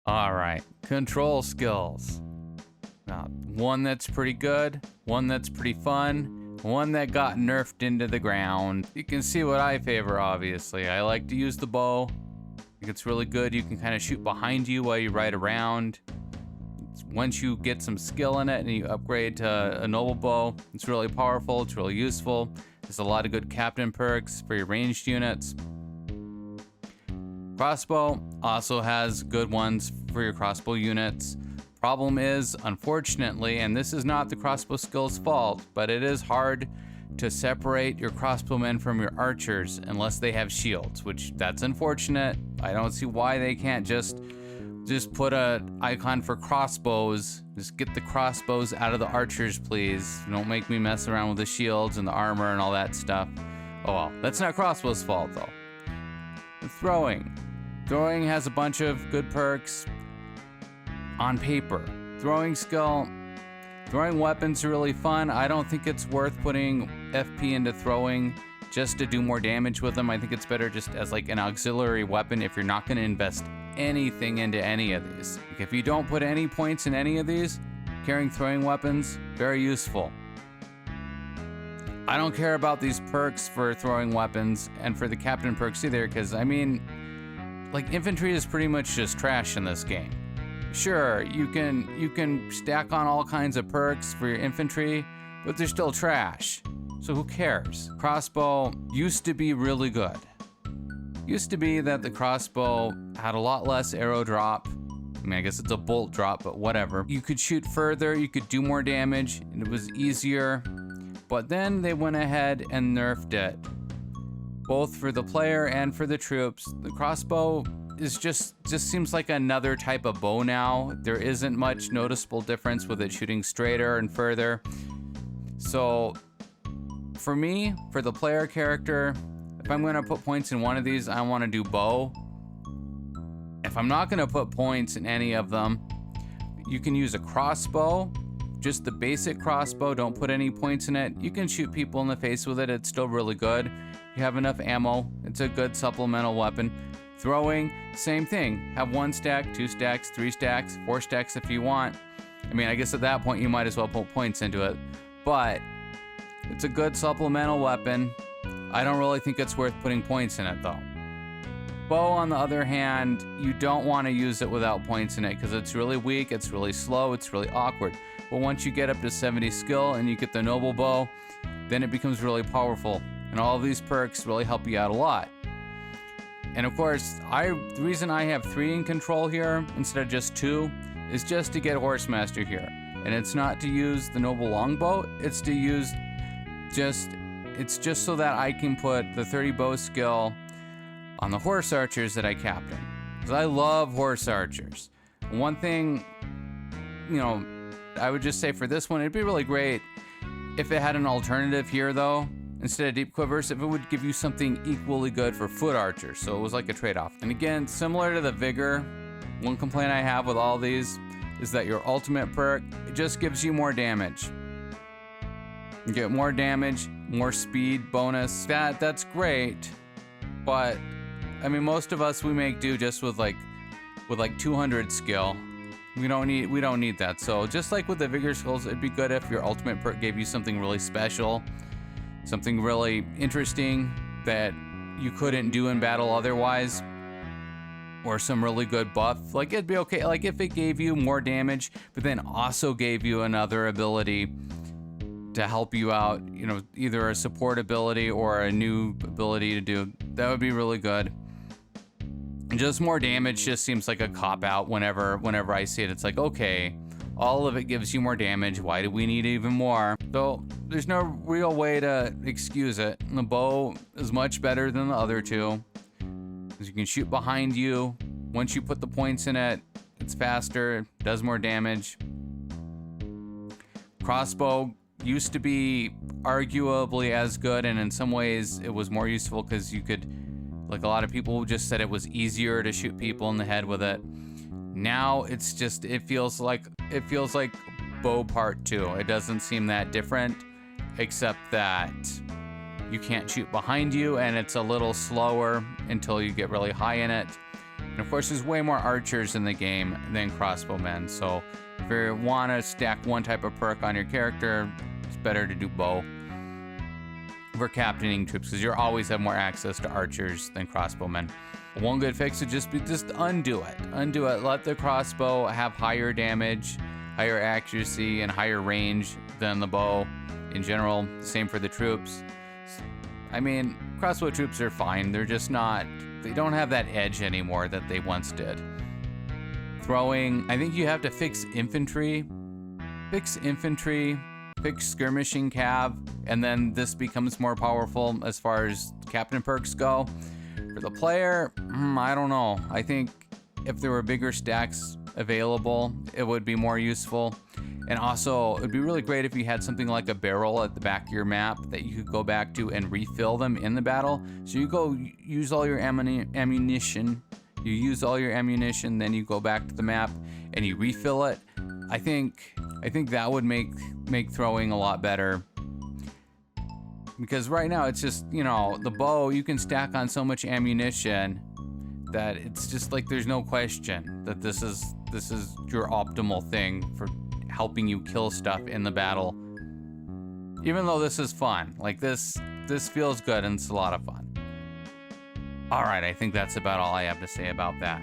All right, control skills. One that's pretty good, one that's pretty fun, one that got nerfed into the ground. You can see what I favor, obviously. I like to use the bow. I think it's really good. You can kind of shoot behind you while you ride around. Once you get some skill in it and you upgrade to a noble bow, it's really powerful, it's really useful. There's a lot of good captain perks for your ranged units. Crossbow also has good ones for your crossbow units. Problem is, unfortunately, and this is not the crossbow skill's fault, but it is hard to separate your crossbowmen from your archers unless they have shields, which that's unfortunate. I don't see why they can't just put a icon for crossbows. Just get the crossbows out of the archers, please. Don't make me mess around with the shields and the armor and all that stuff. Oh well, that's not crossbow's fault though. Throwing. Throwing has a bunch of good perks on paper. Throwing skill. Throwing weapons are really fun. I don't think it's worth putting FP into throwing just to do more damage with them. I think it's better just as like an auxiliary weapon if you're not going to invest anything into any of these. Like if you don't put any points in any of these, carrying throwing weapons, very useful. I don't care about these perks for throwing weapons and for the captain perks either, because I mean, like infantry is pretty much just trash in this game. Sure, you can stack on all kinds of perks for your infantry, but they're still trash. So who cares? Crossbow used to be really good. Used to be that the crossbow had a lot less arrow drop. I mean, I guess it's a bolt drop, but whatever. You could shoot further, you could do more damage, and it was easier. But then they went ahead and nerfed it. Both for the player and for the troops. The crossbow is just seems like another type of bow now. There isn't much noticeable difference with it shooting straighter and further. So for me, for the player character, if I'm gonna put points in one of these, I wanna do bow. If I'm not gonna put points in any of them, you can use a crossbow, just the basic crossbow, don't put any points in it. You can shoot people in the face with it, it's still really good. You have enough ammo, it's a good supplemental weapon. Throwing, same thing. Have 1 stack, 2 stacks, 3 stacks, 4 stacks if you want. I mean, I guess at that point you might as well put points into it, but it's a good supplemental weapon. I don't really think it's worth putting points in it though. Bow, on the other hand, you don't want to use it without points in it because it's really weak, it's really slow, it's really awkward. But once you get up to 70 skill and you get the noble bow, then it becomes really powerful. And all of these perks really help you out a lot. And of course, the reason I have 3 in control here instead of just 2 is just to get Horsemaster here. And it's not to use the noble longbow, it's to use it's just so that I can put the 30 bow skill on the horse archers that I captain. Because I love horse archers. One thing, you know, I would just say for this one, it'd be really great if it had an alternative here though. Instead of deep quivers, if it would give you something equally good for foot archers. So it was like a trade-off. And again, similar to the vigor, one complaint I have with all these is that your ultimate perk, it just gives you more damage. You get more damage, more speed bonus. That's great, but I mean, most of us, we make do just with like 200 skill. We don't need that. So just like with the vigor skills, it'd be good if your ultimate perk gave you something really special, something really interesting that you couldn't do in battle otherwise, or some really good buff. Like it'd be okay, like if it gave you more damage, but then also gave you another ability to help you out, you know, either a support ability or a new ability to do, that would be really good. Just more damage just seems like a cop-out whenever I see it. It's like, okay, all of it gives you more damage. Why do we need even more? So there's no real way to excuse it. The bow is much better than the other two, because you can shoot behind you. Once you put the points in it, it's faster, does more damage. Crossbow used to be arguably as good, and in some ways it was more useful because you could, like a lot of people just said it was easier to shoot people in the head with it. Now it's just, it feels like bow part 2. It doesn't seem that different, except that you can't shoot behind you and it's a little slower until you get really high in it. And And of course, there's way more archers in the game than crossbowmen. So if you want to stack one type of perk on your character, it's better to do bow for captaining troops, because you always have more access to archers than crossbowmen. One good fix would just be just undo it. Undo it. Let the crossbow have higher damage, higher accuracy, and higher range than the bow in general. Same for the troops. I mean, crossbow troops are fine. They're just not, they don't have that edge anymore that they once did. Throwing, I think you have to fix infantry. Fix skirmishing cav, and then this becomes more powerful as far as captain perks go. For the player, I don't know. I think if there were bigger stacks available, it would be more useful. And also, it'd be really great if you had something like a barrel at the back of your map that you could go back to and refill them in the battle. So you go use all your ammunition. You use all your ammunition, then you go back to the map and you refill it. I think that would make throwing a lot better. Because right now it's just, you know, the bow, you can stack on so much ammunition that it's just like there's no question that this is your optimal thing for helping you kill stuff in the battle. Even though this is fun, like this feels good and it's a lot of fun. All right, I think that's about all I have to say about that.